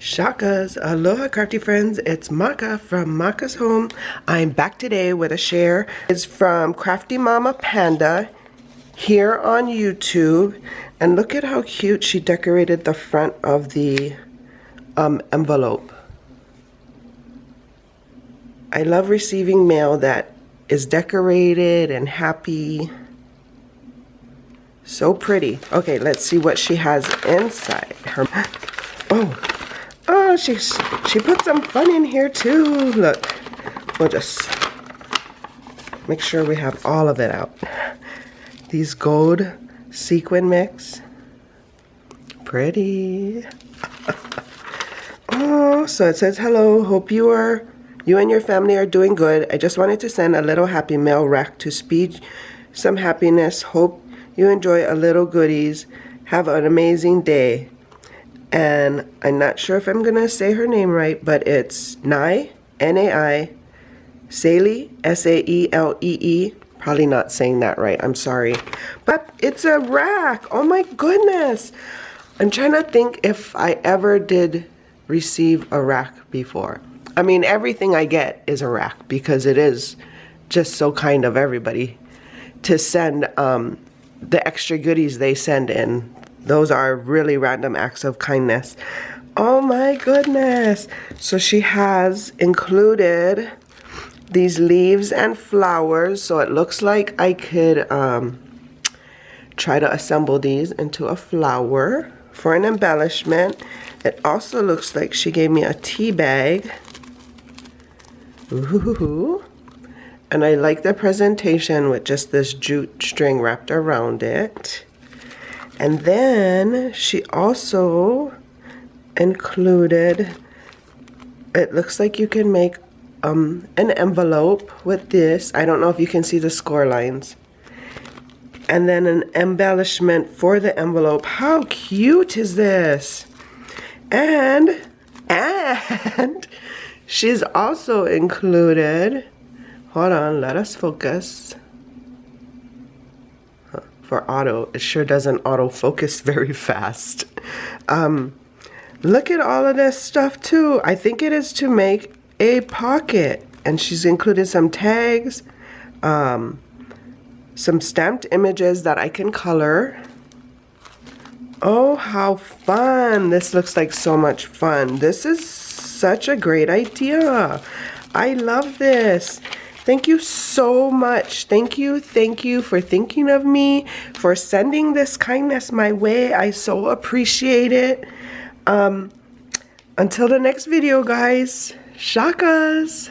Shakas, aloha crafty friends, it's Maka from Maka's Home. I'm back today with a share. It's from Crafty Mama Panda here on YouTube. And look at how cute she decorated the front of the envelope. I love receiving mail that is decorated and happy. So pretty. Okay, let's see what she has inside her. Oh, she put some fun in here too. Look, we'll just make sure we have all of it out. These gold sequin mix. Pretty. Oh, so it says, hello, hope you and your family are doing good. I just wanted to send a little happy mail rack to speed some happiness. Hope you enjoy a little goodies. Have an amazing day. And I'm not sure if I'm going to say her name right, but it's Nai, N-A-I, Salee, S-A-E-L-E-E. Probably not saying that right, I'm sorry. But it's a rack, oh my goodness. I'm trying to think if I ever did receive a rack before. I mean, everything I get is a rack because it is just so kind of everybody to send the extra goodies they send in. Those are really random acts of kindness. Oh my goodness. So she has included these leaves and flowers. So it looks like I could try to assemble these into a flower for an embellishment. It also looks like she gave me a tea bag. Ooh. And I like the presentation with just this jute string wrapped around it. And then she also included, it looks like you can make an envelope with this. I don't know if you can see the score lines. And then an embellishment for the envelope. How cute is this? And she's also included, hold on, let us focus. For auto, it sure doesn't auto focus very fast. Look at all of this stuff too. I think it is to make a pocket, and she's included some tags, some stamped images that I can color. Oh, how fun. This looks like so much fun. This is such a great idea. I love this. Thank you so much. Thank you for thinking of me, for sending this kindness my way. I so appreciate it. Until the next video, guys. Shakas.